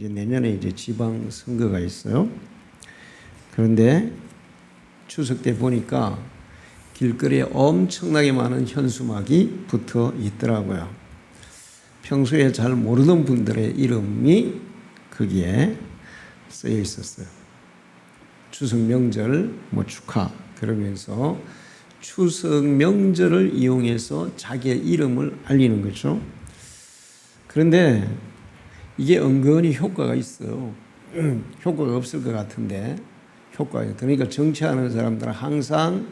이제 내년에 이제 지방 선거가 있어요. 그런데 추석 때 보니까 길거리에 엄청나게 많은 현수막이 붙어 있더라고요. 평소에 잘 모르던 분들의 이름이 거기에 쓰여 있었어요. 추석 명절 축하 그러면서 추석 명절을 이용해서 자기의 이름을 알리는 거죠. 그런데 이게 은근히 효과가 있어요. 효과가 없을 것 같은데 효과가. 그러니까 정치하는 사람들은 항상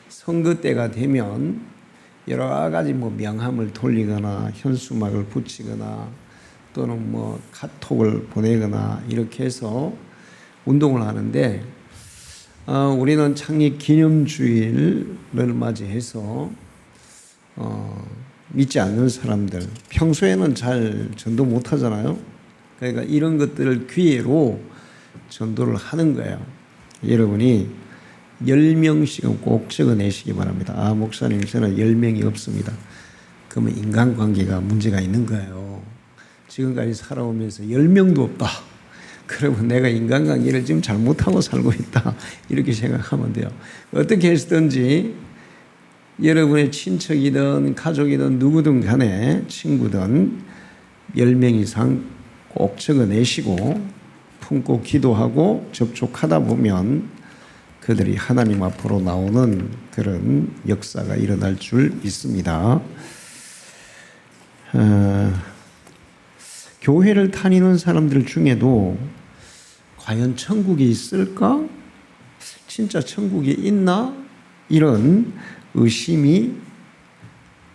선거 때가 되면 여러 가지 명함을 돌리거나 현수막을 붙이거나 또는 카톡을 보내거나 이렇게 해서 운동을 하는데 우리는 창립 기념주일을 맞이해서 믿지 않는 사람들 평소에는 잘 전도 못 하잖아요. 그러니까 이런 것들을 기회로 전도를 하는 거예요. 여러분이 10명씩은 꼭 적어내시기 바랍니다. 목사님 저는 10명이 없습니다. 그러면 인간관계가 문제가 있는 거예요. 지금까지 살아오면서 10명도 없다. 그러면 내가 인간관계를 지금 잘못하고 살고 있다. 이렇게 생각하면 돼요. 어떻게 해서든지 여러분의 친척이든 가족이든 누구든 간에 친구든 10명 이상 꼭 적어내시고 품고 기도하고 접촉하다 보면 그들이 하나님 앞으로 나오는 그런 역사가 일어날 줄 믿습니다. 교회를 다니는 사람들 중에도 과연 천국이 있을까? 진짜 천국이 있나? 이런 의심이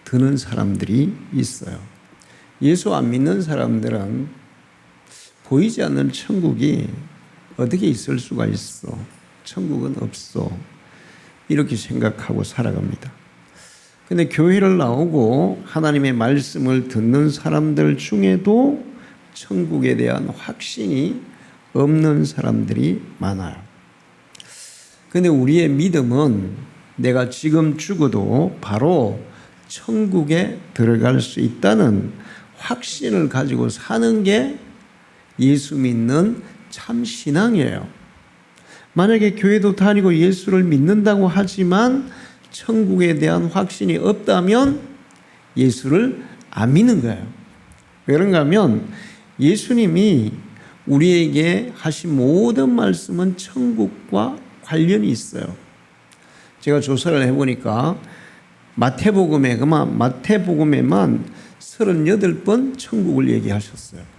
드는 사람들이 있어요. 예수 안 믿는 사람들은 보이지 않는 천국이 어떻게 있을 수가 있어? 천국은 없어. 이렇게 생각하고 살아갑니다. 근데 교회를 나오고 하나님의 말씀을 듣는 사람들 중에도 천국에 대한 확신이 없는 사람들이 많아요. 근데 우리의 믿음은 내가 지금 죽어도 바로 천국에 들어갈 수 있다는 확신을 가지고 사는 게 예수 믿는 참 신앙이에요. 만약에 교회도 다니고 예수를 믿는다고 하지만 천국에 대한 확신이 없다면 예수를 안 믿는 거예요. 왜 그런가 하면 예수님이 우리에게 하신 모든 말씀은 천국과 관련이 있어요. 제가 조사를 해보니까 마태복음에만 38번 천국을 얘기하셨어요.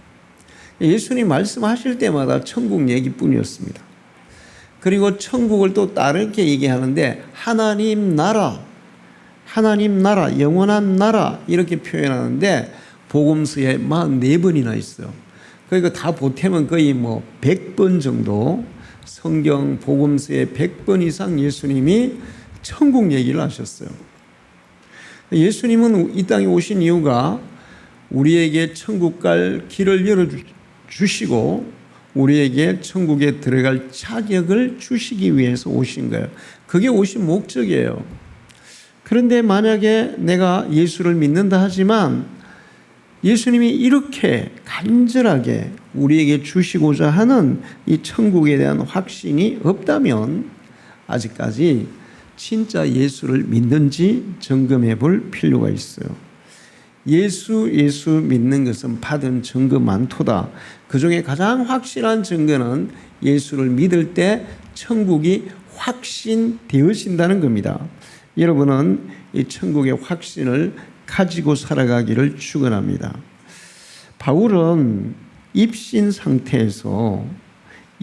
예수님 말씀하실 때마다 천국 얘기뿐이었습니다. 그리고 천국을 또 다르게 얘기하는데 하나님 나라, 영원한 나라 이렇게 표현하는데 복음서에 44번이나 있어요. 그러니까 다 보태면 거의 100번 정도 성경 복음서에 100번 이상 예수님이 천국 얘기를 하셨어요. 예수님은 이 땅에 오신 이유가 우리에게 천국 갈 길을 열어주시고 우리에게 천국에 들어갈 자격을 주시기 위해서 오신 거예요. 그게 오신 목적이에요. 그런데 만약에 내가 예수를 믿는다 하지만 예수님이 이렇게 간절하게 우리에게 주시고자 하는 이 천국에 대한 확신이 없다면 아직까지 진짜 예수를 믿는지 점검해 볼 필요가 있어요. 예수 믿는 것은 받은 증거 많도다. 그 중에 가장 확실한 증거는 예수를 믿을 때 천국이 확신되어진다는 겁니다. 여러분은 이 천국의 확신을 가지고 살아가기를 축원합니다. 바울은 입신 상태에서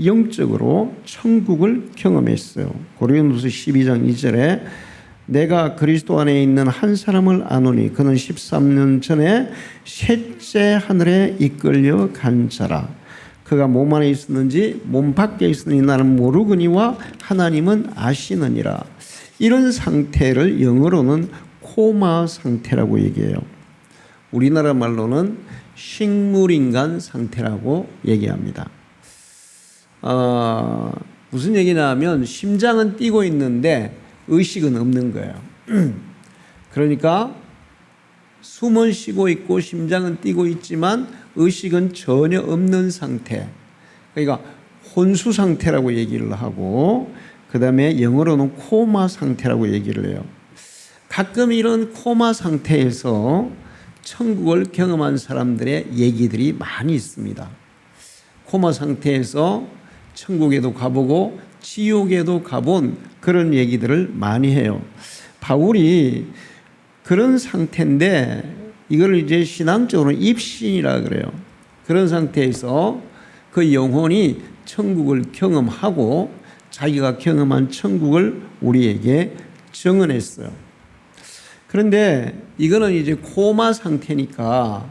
영적으로 천국을 경험했어요. 고린도서 12장 2절에 내가 그리스도 안에 있는 한 사람을 아노니 그는 13년 전에 셋째 하늘에 이끌려 간 자라. 그가 몸 안에 있었는지 몸 밖에 있었는지 나는 모르거니와 하나님은 아시느니라. 이런 상태를 영어로는 코마 상태라고 얘기해요. 우리나라 말로는 식물인간 상태라고 얘기합니다. 무슨 얘기냐 하면 심장은 뛰고 있는데 의식은 없는 거예요. 그러니까 숨은 쉬고 있고 심장은 뛰고 있지만 의식은 전혀 없는 상태. 그러니까 혼수 상태라고 얘기를 하고, 그 다음에 영어로는 코마 상태라고 얘기를 해요. 가끔 이런 코마 상태에서 천국을 경험한 사람들의 얘기들이 많이 있습니다. 코마 상태에서 천국에도 가보고 지옥에도 가본 그런 얘기들을 많이 해요. 바울이 그런 상태인데 이걸 이제 신앙적으로 입신이라 그래요. 그런 상태에서 그 영혼이 천국을 경험하고 자기가 경험한 천국을 우리에게 증언했어요. 그런데 이거는 이제 코마 상태니까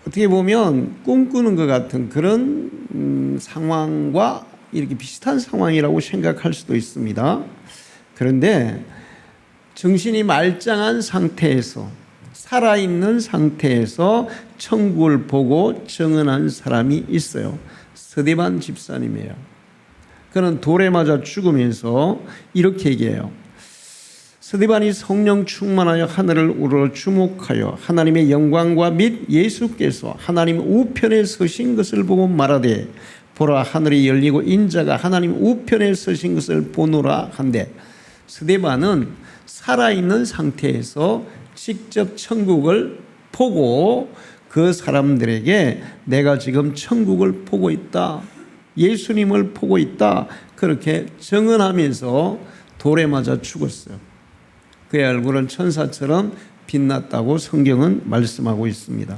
어떻게 보면 꿈꾸는 것 같은 그런 상황과 이렇게 비슷한 상황이라고 생각할 수도 있습니다. 그런데 정신이 말짱한 상태에서, 살아있는 상태에서 천국을 보고 증언한 사람이 있어요. 스데반 집사님이에요. 그는 돌에 맞아 죽으면서 이렇게 얘기해요. 스데반이 성령 충만하여 하늘을 우러러 주목하여 하나님의 영광과 및 예수께서 하나님 우편에 서신 것을 보고 말하되, 보라, 하늘이 열리고 인자가 하나님 우편에 서신 것을 보노라 한데, 스데반은 살아있는 상태에서 직접 천국을 보고 그 사람들에게 내가 지금 천국을 보고 있다, 예수님을 보고 있다, 그렇게 증언하면서 돌에 맞아 죽었어요. 그의 얼굴은 천사처럼 빛났다고 성경은 말씀하고 있습니다.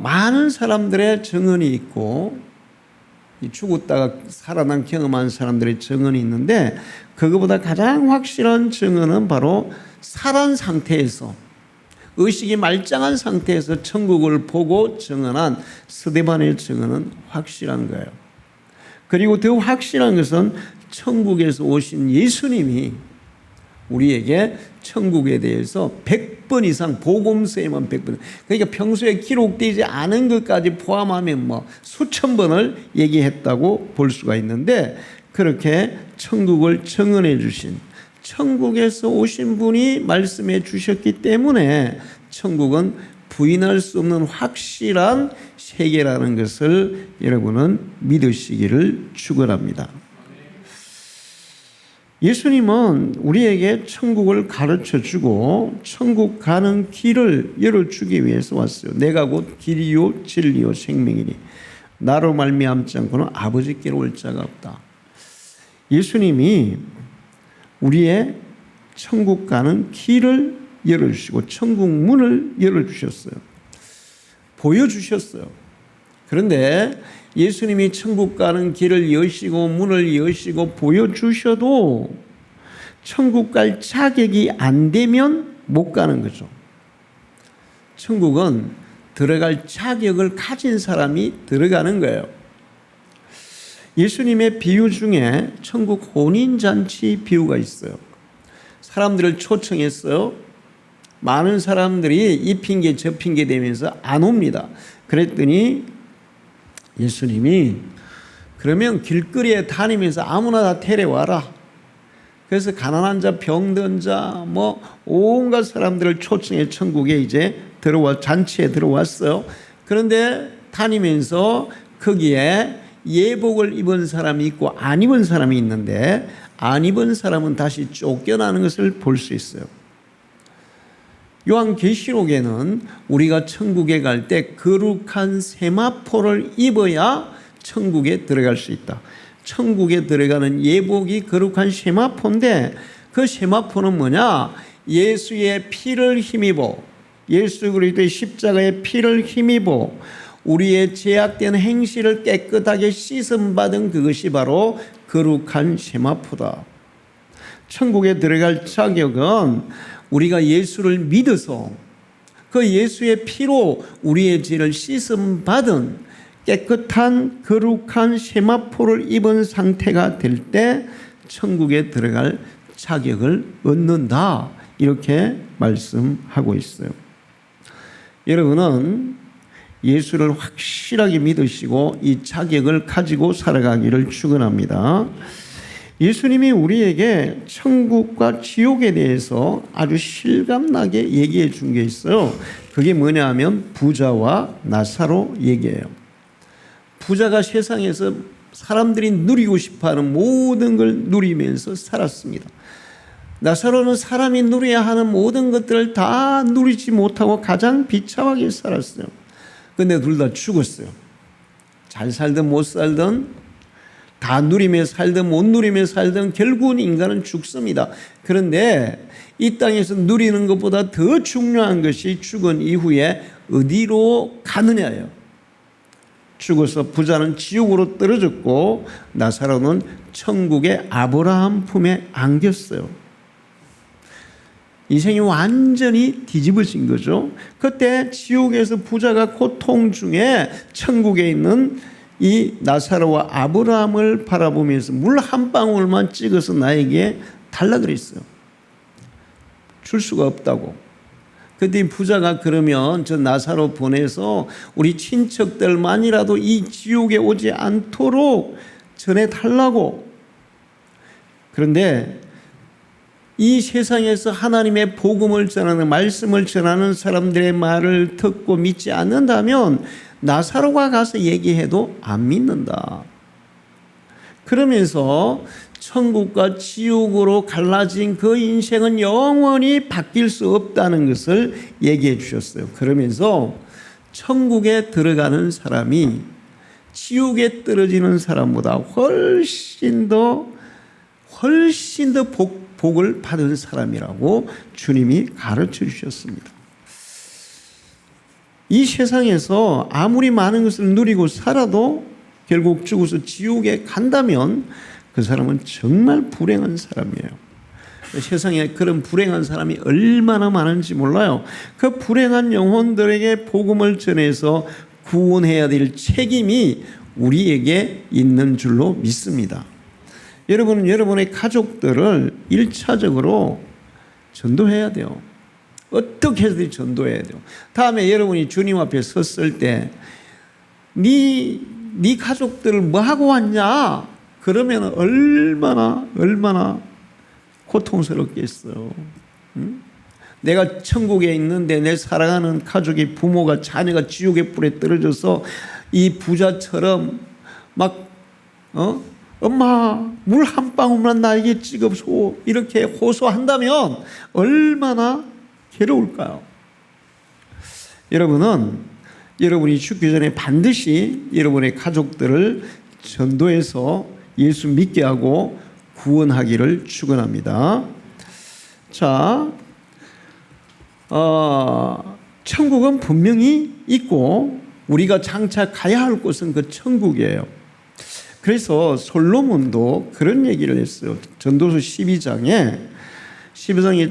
많은 사람들의 증언이 있고 죽었다가 살아난 경험한 사람들의 증언이 있는데, 그거보다 가장 확실한 증언은 바로 살아난 상태에서, 의식이 말짱한 상태에서 천국을 보고 증언한 스데반의 증언은 확실한 거예요. 그리고 더 확실한 것은 천국에서 오신 예수님이 우리에게 천국에 대해서 100번 이상, 복음서에만 100번, 그러니까 평소에 기록되지 않은 것까지 포함하면 뭐 수천 번을 얘기했다고 볼 수가 있는데, 그렇게 천국을 증언해 주신, 천국에서 오신 분이 말씀해 주셨기 때문에 천국은 부인할 수 없는 확실한 세계라는 것을 여러분은 믿으시기를 축원합니다. 예수님은 우리에게 천국을 가르쳐 주고 천국 가는 길을 열어주기 위해서 왔어요. 내가 곧 길이요 진리요 생명이니 나로 말미암지 않고는 아버지께로 올 자가 없다. 예수님이 우리의 천국 가는 길을 열어주시고 천국 문을 열어주셨어요. 보여주셨어요. 그런데 예수님이 천국 가는 길을 여시고 문을 여시고 보여주셔도 천국 갈 자격이 안 되면 못 가는 거죠. 천국은 들어갈 자격을 가진 사람이 들어가는 거예요. 예수님의 비유 중에 천국 혼인잔치 비유가 있어요. 사람들을 초청했어요. 많은 사람들이 이 핑계 저 핑계 대면서 안 옵니다. 그랬더니 예수님이 그러면 길거리에 다니면서 아무나 다 데려와라. 그래서 가난한 자, 병든 자, 뭐 온갖 사람들을 초청해 천국에 이제 잔치에 들어왔어요. 그런데 다니면서 거기에 예복을 입은 사람이 있고 안 입은 사람이 있는데, 안 입은 사람은 다시 쫓겨나는 것을 볼 수 있어요. 요한계시록에는 우리가 천국에 갈 때 거룩한 세마포를 입어야 천국에 들어갈 수 있다. 천국에 들어가는 예복이 거룩한 세마포인데, 그 세마포는 뭐냐? 예수의 피를 힘입어, 예수 그리스도의 십자가의 피를 힘입어 우리의 죄악된 행실을 깨끗하게 씻음받은 그것이 바로 거룩한 세마포다. 천국에 들어갈 자격은 우리가 예수를 믿어서 그 예수의 피로 우리의 죄를 씻음받은 깨끗한 거룩한 세마포를 입은 상태가 될 때 천국에 들어갈 자격을 얻는다, 이렇게 말씀하고 있어요. 여러분은 예수를 확실하게 믿으시고 이 자격을 가지고 살아가기를 축원합니다. 예수님이 우리에게 천국과 지옥에 대해서 아주 실감나게 얘기해 준 게 있어요. 그게 뭐냐 하면 부자와 나사로 얘기예요. 부자가 세상에서 사람들이 누리고 싶어하는 모든 걸 누리면서 살았습니다. 나사로는 사람이 누려야 하는 모든 것들을 다 누리지 못하고 가장 비참하게 살았어요. 근데 둘 다 죽었어요. 잘 살든 못 살든, 다 누리며 살든 못 누리며 살든 결국은 인간은 죽습니다. 그런데 이 땅에서 누리는 것보다 더 중요한 것이 죽은 이후에 어디로 가느냐예요. 죽어서 부자는 지옥으로 떨어졌고 나사로는 천국의 아브라함 품에 안겼어요. 인생이 완전히 뒤집어진 거죠. 그때 지옥에서 부자가 고통 중에 천국에 있는 이 나사로와 아브라함을 바라보면서 물 한 방울만 찍어서 나에게 달라 그랬어요. 줄 수가 없다고. 그때 부자가 그러면 저 나사로 보내서 우리 친척들만이라도 이 지옥에 오지 않도록 전해달라고. 그런데 이 세상에서 하나님의 복음을 전하는, 말씀을 전하는 사람들의 말을 듣고 믿지 않는다면 나사로가 가서 얘기해도 안 믿는다. 그러면서 천국과 지옥으로 갈라진 그 인생은 영원히 바뀔 수 없다는 것을 얘기해 주셨어요. 그러면서 천국에 들어가는 사람이 지옥에 떨어지는 사람보다 훨씬 더 복을 받은 사람이라고 주님이 가르쳐 주셨습니다. 이 세상에서 아무리 많은 것을 누리고 살아도 결국 죽어서 지옥에 간다면 그 사람은 정말 불행한 사람이에요. 세상에 그런 불행한 사람이 얼마나 많은지 몰라요. 그 불행한 영혼들에게 복음을 전해서 구원해야 될 책임이 우리에게 있는 줄로 믿습니다. 여러분은 여러분의 가족들을 1차적으로 전도해야 돼요. 어떻게 해서든 전도해야 돼요. 다음에 여러분이 주님 앞에 섰을 때 네 가족들을 뭐 하고 왔냐? 그러면 얼마나 고통스럽겠어요. 응? 내가 천국에 있는데 내 사랑하는 가족이, 부모가, 자녀가 지옥의 불에 떨어져서 이 부자처럼 막 엄마 물 한 방울만 나에게 찍어줘 이렇게 호소한다면 얼마나 괴로울까요? 여러분이 죽기 전에 반드시 여러분의 가족들을 전도해서 예수 믿게 하고 구원하기를 축원합니다. 자, 천국은 분명히 있고 우리가 장차 가야 할 곳은 그 천국이에요. 그래서 솔로몬도 그런 얘기를 했어요. 전도서 12장에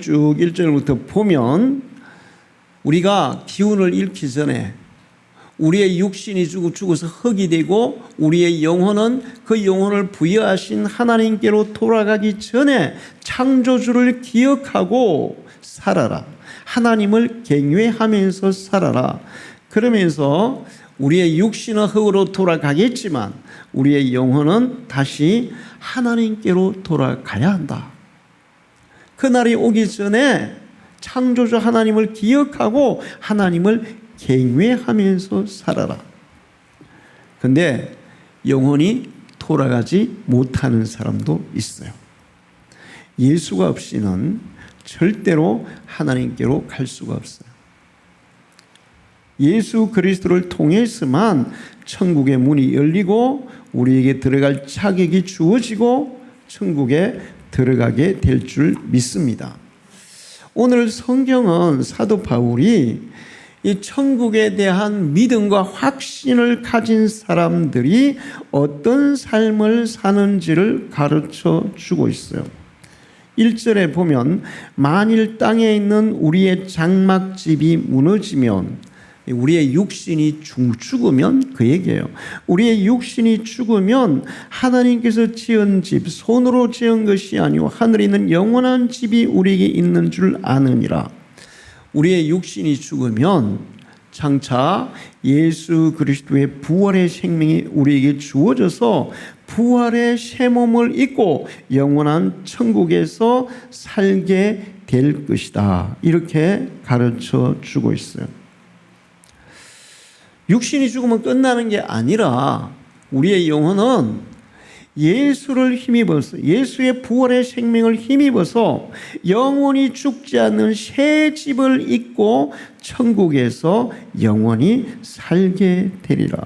쭉 1절부터 보면 우리가 기운을 잃기 전에 우리의 육신이 죽어서 흙이 되고 우리의 영혼은 그 영혼을 부여하신 하나님께로 돌아가기 전에 창조주를 기억하고 살아라. 하나님을 경외하면서 살아라. 그러면서 우리의 육신은 흙으로 돌아가겠지만 우리의 영혼은 다시 하나님께로 돌아가야 한다. 그날이 오기 전에 창조주 하나님을 기억하고 하나님을 경외하면서 살아라. 그런데 영혼이 돌아가지 못하는 사람도 있어요. 예수가 없이는 절대로 하나님께로 갈 수가 없어요. 예수 그리스도를 통해서만 천국의 문이 열리고 우리에게 들어갈 자격이 주어지고 천국에 들어가게 될 줄 믿습니다. 오늘 성경은 사도 바울이 이 천국에 대한 믿음과 확신을 가진 사람들이 어떤 삶을 사는지를 가르쳐 주고 있어요. 1절에 보면 만일 땅에 있는 우리의 장막집이 무너지면, 우리의 육신이 죽으면 그 얘기예요. 우리의 육신이 죽으면 하나님께서 지은 집, 손으로 지은 것이 아니오 하늘에 있는 영원한 집이 우리에게 있는 줄 아느니라. 우리의 육신이 죽으면 장차 예수 그리스도의 부활의 생명이 우리에게 주어져서 부활의 새 몸을 입고 영원한 천국에서 살게 될 것이다. 이렇게 가르쳐 주고 있어요. 육신이 죽으면 끝나는 게 아니라 우리의 영혼은 예수를 힘입어서, 예수의 부활의 생명을 힘입어서 영원히 죽지 않는 새 집을 입고 천국에서 영원히 살게 되리라.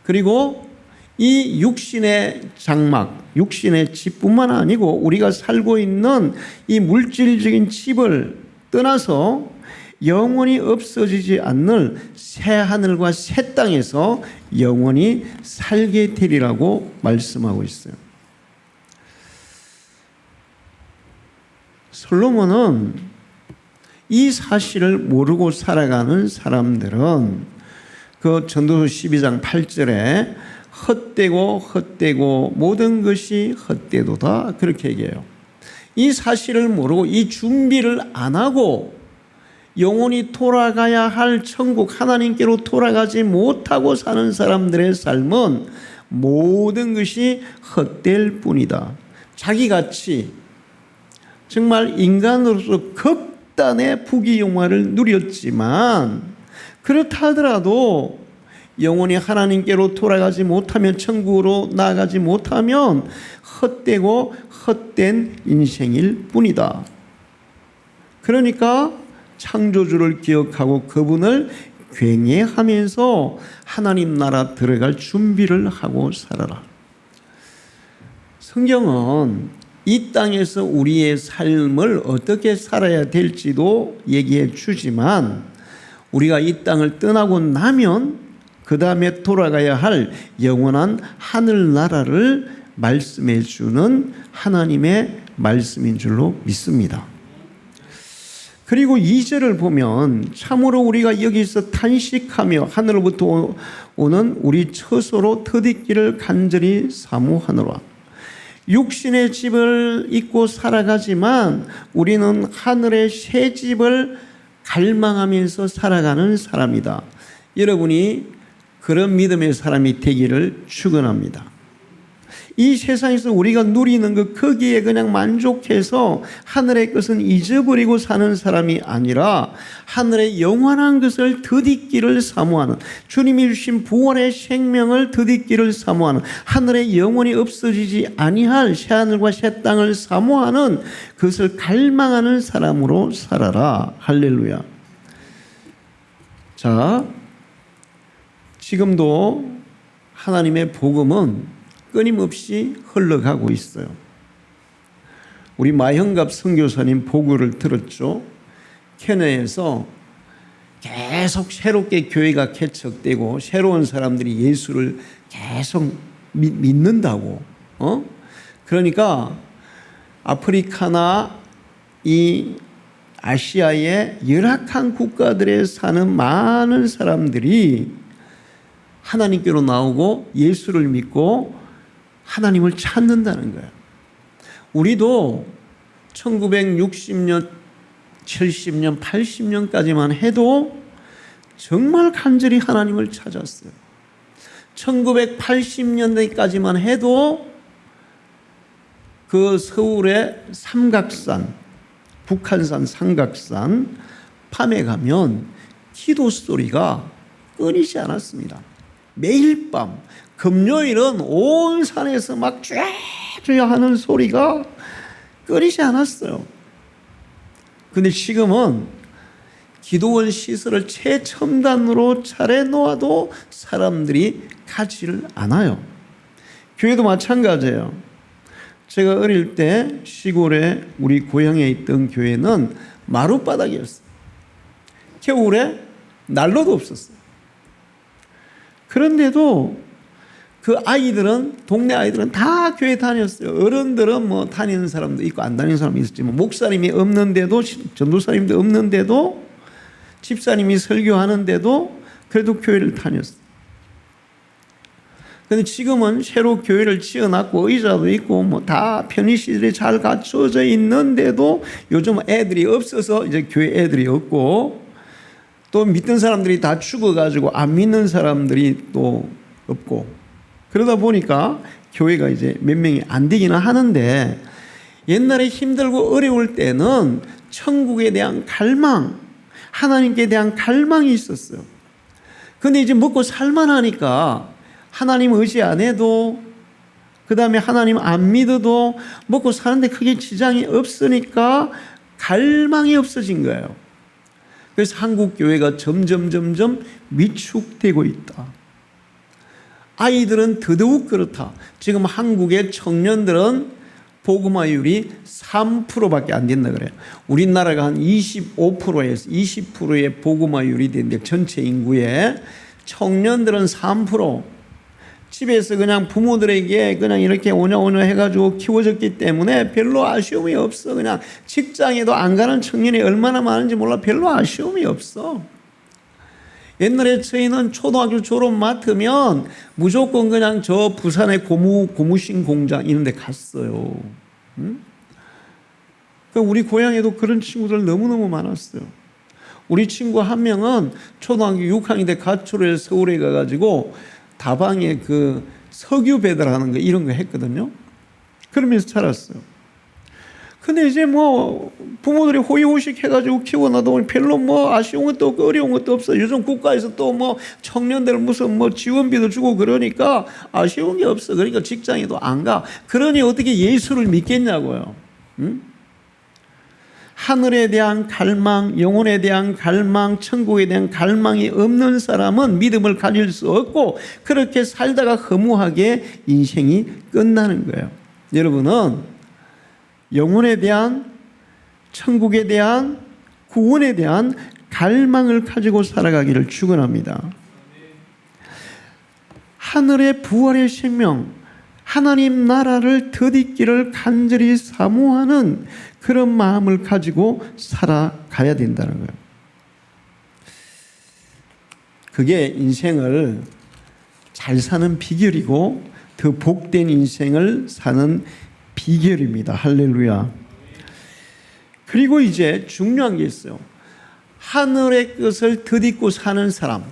그리고 이 육신의 장막, 육신의 집뿐만 아니고 우리가 살고 있는 이 물질적인 집을 떠나서 영원히 없어지지 않는 새 하늘과 새 땅에서 영원히 살게 되리라고 말씀하고 있어요. 솔로몬은 이 사실을 모르고 살아가는 사람들은 그 전도서 12장 8절에 헛되고 모든 것이 헛되도다 그렇게 얘기해요. 이 사실을 모르고 이 준비를 안 하고 영원히 돌아가야 할 천국 하나님께로 돌아가지 못하고 사는 사람들의 삶은 모든 것이 헛될 뿐이다. 자기같이 정말 인간으로서 극단의 부귀영화를 누렸지만 그렇다 하더라도 영원히 하나님께로 돌아가지 못하면, 천국으로 나아가지 못하면 헛되고 헛된 인생일 뿐이다. 그러니까 창조주를 기억하고 그분을 경외하면서 하나님 나라 들어갈 준비를 하고 살아라. 성경은 이 땅에서 우리의 삶을 어떻게 살아야 될지도 얘기해 주지만 우리가 이 땅을 떠나고 나면 그 다음에 돌아가야 할 영원한 하늘나라를 말씀해 주는 하나님의 말씀인 줄로 믿습니다. 그리고 2절을 보면 참으로 우리가 여기서 탄식하며 하늘로부터 오는 우리 처소로 터딛기를 간절히 사모하노라. 육신의 집을 입고 살아가지만 우리는 하늘의 새 집을 갈망하면서 살아가는 사람이다. 여러분이 그런 믿음의 사람이 되기를 축원합니다. 이 세상에서 우리가 누리는 것 거기에 그냥 만족해서 하늘의 것은 잊어버리고 사는 사람이 아니라 하늘의 영원한 것을 덧입기를 사모하는, 주님이 주신 부활의 생명을 덧입기를 사모하는, 하늘의 영원히 없어지지 아니할 새하늘과 새 땅을 사모하는, 그것을 갈망하는 사람으로 살아라. 할렐루야. 자, 지금도 하나님의 복음은 끊임없이 흘러가고 있어요. 우리 마형갑 선교사님 보고를 들었죠. 케냐에서 계속 새롭게 교회가 개척되고 새로운 사람들이 예수를 계속 믿는다고. 그러니까 아프리카나 이 아시아의 열악한 국가들에 사는 많은 사람들이 하나님께로 나오고 예수를 믿고 하나님을 찾는다는 거예요. 우리도 1960년, 70년, 80년까지만 해도 정말 간절히 하나님을 찾았어요. 1980년대까지만 해도 그 서울의 삼각산, 북한산 삼각산 밤에 가면 기도 소리가 끊이지 않았습니다. 매일 밤 금요일은 온 산에서 막 쥐야 하는 소리가 끊이지 않았어요. 근데 지금은 기도원 시설을 최첨단으로 차려 놓아도 사람들이 가지를 않아요. 교회도 마찬가지예요. 제가 어릴 때 시골에 우리 고향에 있던 교회는 마룻바닥이었어요. 겨울에 난로도 없었어요. 그런데도 그 아이들은, 동네 아이들은 다 교회 다녔어요. 어른들은 뭐 다니는 사람도 있고 안 다니는 사람도 있었지만, 목사님이 없는데도, 전도사님도 없는데도, 집사님이 설교하는데도 그래도 교회를 다녔어요. 그런데 지금은 새로 교회를 지어놨고 의자도 있고 뭐 다 편의시설이 잘 갖춰져 있는데도 요즘 애들이 없어서 이제 교회 애들이 없고, 또 믿던 사람들이 다 죽어가지고 안 믿는 사람들이 또 없고, 그러다 보니까 교회가 이제 몇 명이 안 되기는 하는데, 옛날에 힘들고 어려울 때는 천국에 대한 갈망, 하나님께 대한 갈망이 있었어요. 근데 이제 먹고 살만하니까 하나님 의지 안 해도, 그 다음에 하나님 안 믿어도 먹고 사는데 크게 지장이 없으니까 갈망이 없어진 거예요. 그래서 한국 교회가 점점 위축되고 있다. 아이들은 더더욱 그렇다. 지금 한국의 청년들은 복음화율이 3%밖에 안 된다 그래요. 우리나라가 한 25%에서 20%의 복음화율이 되는데, 전체 인구의 청년들은 3%. 집에서 그냥 부모들에게 그냥 이렇게 오냐오냐 해가지고 키워졌기 때문에 별로 아쉬움이 없어. 그냥 직장에도 안 가는 청년이 얼마나 많은지 몰라. 별로 아쉬움이 없어. 옛날에 저희는 초등학교 졸업 맡으면 무조건 그냥 저 부산의 고무신 공장 이런 데 갔어요. 응? 우리 고향에도 그런 친구들 너무너무 많았어요. 우리 친구 한 명은 초등학교 6학년 때 가출을 해서 서울에 가가지고 다방에 그 석유 배달하는 거 이런 거 했거든요. 그러면서 살았어요. 근데 이제 뭐 부모들이 호의호식 해가지고 키워놔도 별로 뭐 아쉬운 것도 없고 어려운 것도 없어. 요즘 국가에서 또 뭐 청년들 무슨 뭐 지원비도 주고 그러니까 아쉬운 게 없어. 그러니까 직장에도 안 가. 그러니 어떻게 예수를 믿겠냐고요. 응? 하늘에 대한 갈망, 영혼에 대한 갈망, 천국에 대한 갈망이 없는 사람은 믿음을 가질 수 없고, 그렇게 살다가 허무하게 인생이 끝나는 거예요. 여러분은 영혼에 대한, 천국에 대한, 구원에 대한 갈망을 가지고 살아가기를 축원합니다. 하늘의 부활의 생명, 하나님 나라를 덧입기를 간절히 사모하는 그런 마음을 가지고 살아가야 된다는 거예요. 그게 인생을 잘 사는 비결이고 더 복된 인생을 사는 비결입니다. 할렐루야. 그리고 이제 중요한 게 있어요. 하늘의 것을 덧입고 사는 사람,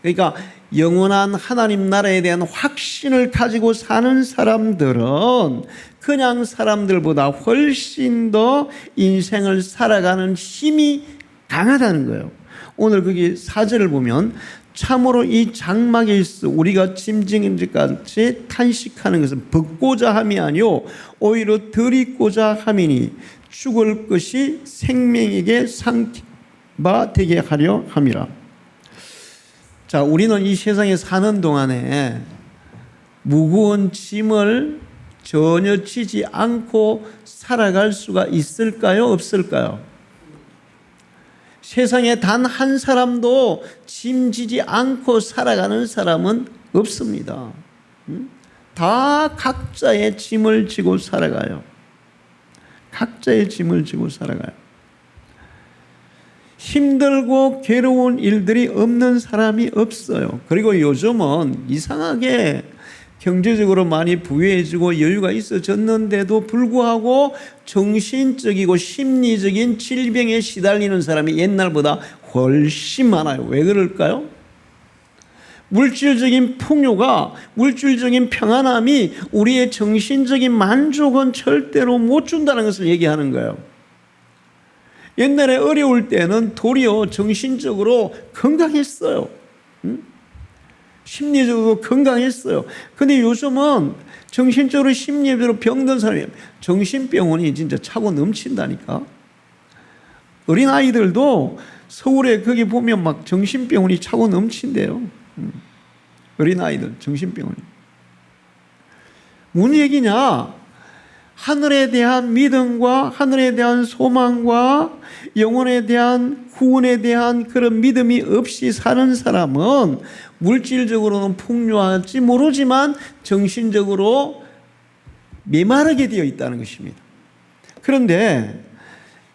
그러니까 영원한 하나님 나라에 대한 확신을 가지고 사는 사람들은 그냥 사람들보다 훨씬 더 인생을 살아가는 힘이 강하다는 거예요. 오늘 거기 4절을 보면 참으로 이 장막에 있어 우리가 짐승인지같이 탄식하는 것은 벗고자 함이 아니요 오히려 덜입고자 함이니 죽을 것이 생명에게 상바 되게 하려 함이라. 자, 우리는 이 세상에 사는 동안에 무거운 짐을 전혀 지지 않고 살아갈 수가 있을까요? 없을까요? 세상에 단 한 사람도 짐지지 않고 살아가는 사람은 없습니다. 다 각자의 짐을 지고 살아가요. 각자의 짐을 지고 살아가요. 힘들고 괴로운 일들이 없는 사람이 없어요. 그리고 요즘은 이상하게 경제적으로 많이 부유해지고 여유가 있어졌는데도 불구하고 정신적이고 심리적인 질병에 시달리는 사람이 옛날보다 훨씬 많아요. 왜 그럴까요? 물질적인 풍요가, 물질적인 평안함이 우리의 정신적인 만족은 절대로 못 준다는 것을 얘기하는 거예요. 옛날에 어려울 때는 도리어 정신적으로 건강했어요. 심리적으로 건강했어요. 근데 요즘은 정신적으로 심리적으로 병든 사람이 정신병원이 진짜 차고 넘친다니까. 어린아이들도 서울에 거기 보면 막 정신병원이 차고 넘친대요. 어린아이들 정신병원이. 무슨 얘기냐? 하늘에 대한 믿음과 하늘에 대한 소망과 영혼에 대한 구원에 대한 그런 믿음이 없이 사는 사람은 물질적으로는 풍요할지 모르지만 정신적으로 메마르게 되어 있다는 것입니다. 그런데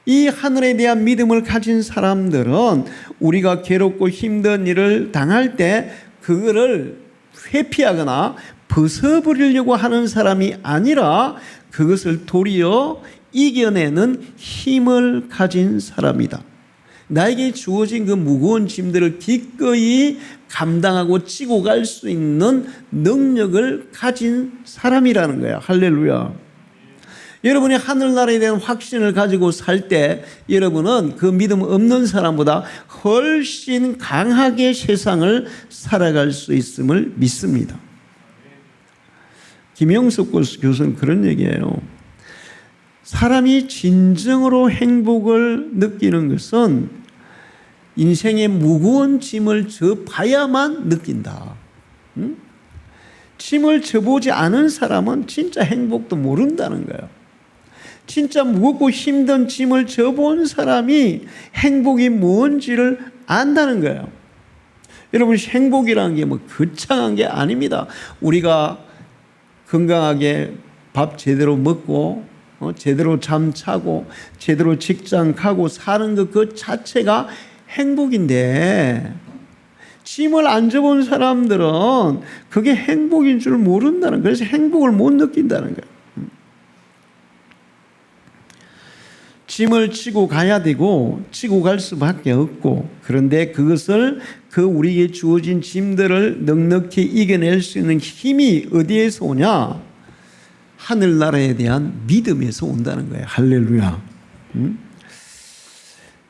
이 하늘에 대한 믿음을 가진 사람들은 우리가 괴롭고 힘든 일을 당할 때 그거를 회피하거나 벗어버리려고 하는 사람이 아니라 그것을 도리어 이겨내는 힘을 가진 사람이다. 나에게 주어진 그 무거운 짐들을 기꺼이 감당하고 지고 갈 수 있는 능력을 가진 사람이라는 거예요. 할렐루야. 여러분이 하늘나라에 대한 확신을 가지고 살 때 여러분은 그 믿음 없는 사람보다 훨씬 강하게 세상을 살아갈 수 있음을 믿습니다. 김영석 교수는 그런 얘기예요. 사람이 진정으로 행복을 느끼는 것은 인생의 무거운 짐을 져봐야만 느낀다. 짐을 져보지 않은 사람은 진짜 행복도 모른다는 거예요. 진짜 무겁고 힘든 짐을 져본 사람이 행복이 뭔지를 안다는 거예요. 여러분, 행복이라는 게 뭐 거창한 게 아닙니다. 우리가 건강하게 밥 제대로 먹고 제대로 잠 자고 제대로 직장 가고 사는 것 그 자체가 행복인데 짐을 안 져본 사람들은 그게 행복인 줄 모른다는 거예요. 그래서 행복을 못 느낀다는 거예요. 짐을 지고 가야 되고 지고 갈 수밖에 없고, 그런데 그것을 그 우리에게 주어진 짐들을 넉넉히 이겨낼 수 있는 힘이 어디에서 오냐? 하늘나라에 대한 믿음에서 온다는 거예요. 할렐루야.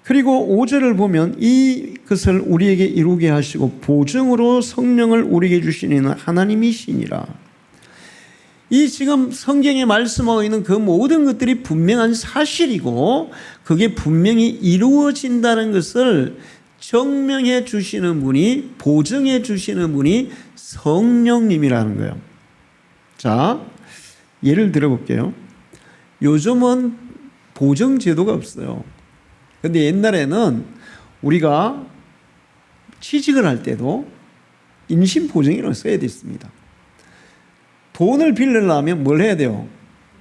그리고 5절을 보면 이것을 우리에게 이루게 하시고 보증으로 성령을 우리에게 주시는 하나님이시니라. 이 지금 성경에 말씀하고 있는 그 모든 것들이 분명한 사실이고 그게 분명히 이루어진다는 것을 증명해 주시는 분이, 보증해 주시는 분이 성령님이라는 거예요. 자, 예를 들어볼게요. 요즘은 보증 제도가 없어요. 근데 옛날에는 우리가 취직을 할 때도 인신보증인을 써야 됐습니다. 돈을 빌리려면 뭘 해야 돼요?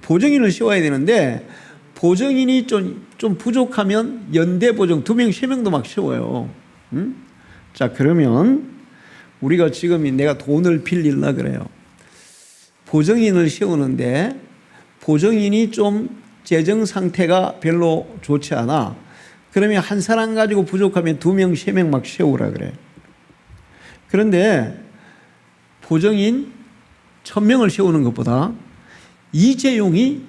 보증인을 세워야 되는데 보증인이 좀 부족하면 연대보증 2명, 3명도 막 세워요. 자, 그러면 우리가 지금 내가 돈을 빌리려고 그래요. 보증인을 세우는데 보증인이 좀 재정 상태가 별로 좋지 않아. 그러면 한 사람 가지고 부족하면 2명, 3명 막 세우라 그래. 그런데 보증인 1000명을 세우는 것보다 이재용이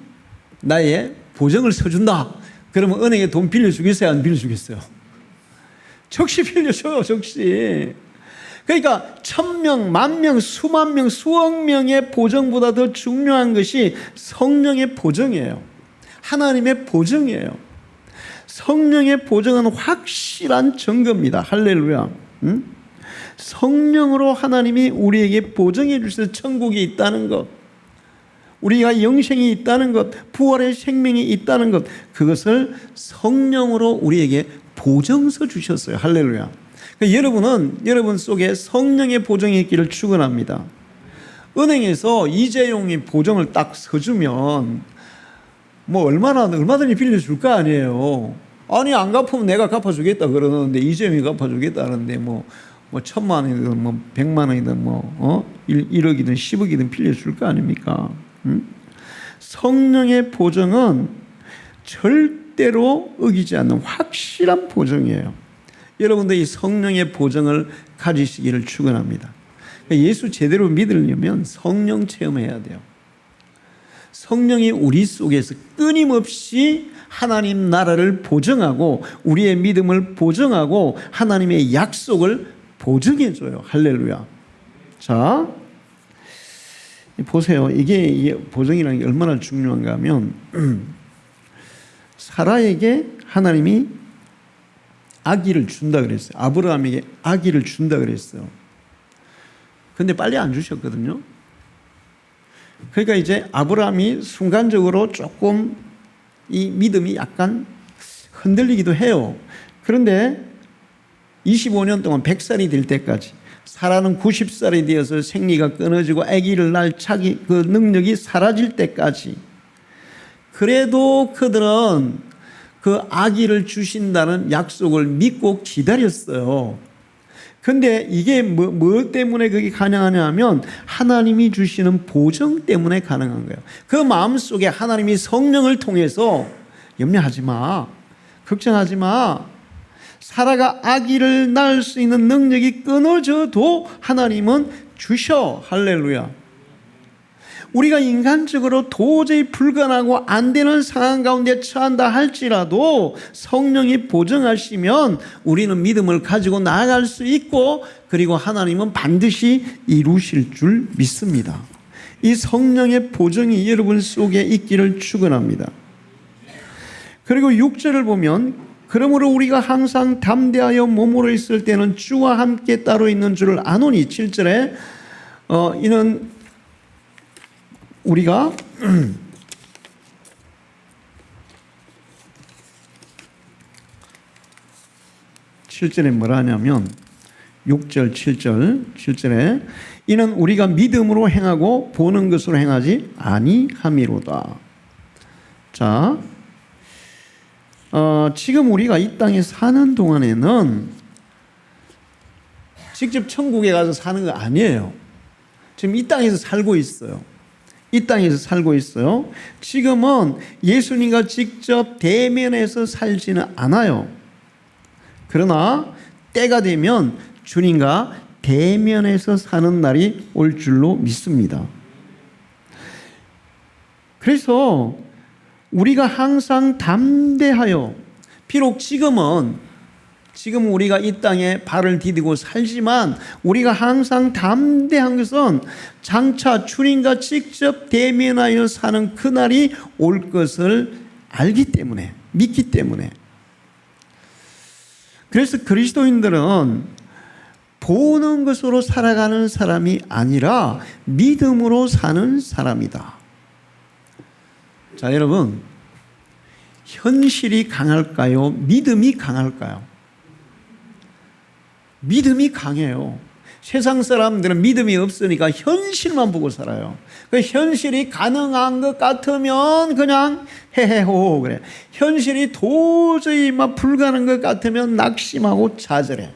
나의 보증을 서준다. 그러면 은행에 돈 빌려주겠어요? 안 빌려주겠어요? 적시 빌려줘요, 적시. 그러니까 1000명, 10,000명, 수만 명, 수억 명의 보증보다 더 중요한 것이 성령의 보증이에요. 하나님의 보증이에요. 성령의 보증은 확실한 증거입니다. 할렐루야. 성령으로 하나님이 우리에게 보증해 주실 천국이 있다는 것, 우리가 영생이 있다는 것, 부활의 생명이 있다는 것, 그것을 성령으로 우리에게 보증서 주셨어요. 할렐루야. 그러니까 여러분은 여러분 속에 성령의 보증이 있기를 축원합니다. 은행에서 이재용이 보증을 딱 서주면 뭐 얼마든지 빌려줄 거 아니에요. 아니, 안 갚으면 내가 갚아주겠다 그러는데 이재용이 갚아주겠다는데 뭐 1,000만 원이든 뭐 100만 원이든 1억이든 10억이든 빌려줄 거 아닙니까? 성령의 보증은 절대로 어기지 않는 확실한 보증이에요. 여러분들 이 성령의 보증을 가지시기를 축원합니다. 예수 제대로 믿으려면 성령 체험해야 돼요. 성령이 우리 속에서 끊임없이 하나님 나라를 보증하고 우리의 믿음을 보증하고 하나님의 약속을 보증해줘요. 할렐루야. 자, 보세요. 이게 보증이라는 게 얼마나 중요한가 하면 사라에게 하나님이 아기를 준다 그랬어요. 아브라함에게 아기를 준다 그랬어요. 근데 빨리 안 주셨거든요. 그러니까 이제 아브라함이 순간적으로 조금 이 믿음이 약간 흔들리기도 해요. 그런데 25년 동안 100살이 될 때까지, 사라는 90살이 되어서 생리가 끊어지고 아기를 낳을 자기 그 능력이 사라질 때까지, 그래도 그들은 그 아기를 주신다는 약속을 믿고 기다렸어요. 근데 이게 뭐 때문에 그게 가능하냐 하면 하나님이 주시는 보증 때문에 가능한 거예요. 그 마음속에 하나님이 성령을 통해서 염려하지 마, 걱정하지 마, 사라가 아기를 낳을 수 있는 능력이 끊어져도 하나님은 주셔. 할렐루야. 우리가 인간적으로 도저히 불가능하고 안 되는 상황 가운데 처한다 할지라도 성령이 보증하시면 우리는 믿음을 가지고 나아갈 수 있고, 그리고 하나님은 반드시 이루실 줄 믿습니다. 이 성령의 보증이 여러분 속에 있기를 축원합니다. 그리고 6절을 보면, 그러므로 우리가 항상 담대하여 몸으로 있을 때는 주와 함께 따로 있는 줄을 아노니. 7절에 이는 우리가 7절에 뭐라 하냐면 6절 7절에 이는 우리가 믿음으로 행하고 보는 것으로 행하지 아니함이로다. 자, 지금 우리가 이 땅에 사는 동안에는 직접 천국에 가서 사는 거 아니에요. 지금 이 땅에서 살고 있어요. 이 땅에서 살고 있어요. 지금은 예수님과 직접 대면해서 살지는 않아요. 그러나 때가 되면 주님과 대면해서 사는 날이 올 줄로 믿습니다. 그래서 우리가 항상 담대하여, 비록 지금 우리가 이 땅에 발을 디디고 살지만 우리가 항상 담대한 것은 장차 주님과 직접 대면하여 사는 그날이 올 것을 알기 때문에, 믿기 때문에. 그래서 그리스도인들은 보는 것으로 살아가는 사람이 아니라 믿음으로 사는 사람이다. 자, 여러분, 현실이 강할까요? 믿음이 강할까요? 믿음이 강해요. 세상 사람들은 믿음이 없으니까 현실만 보고 살아요. 그 현실이 가능한 것 같으면 그냥 헤헤호 그래. 현실이 도저히 막 불가능한 것 같으면 낙심하고 좌절해.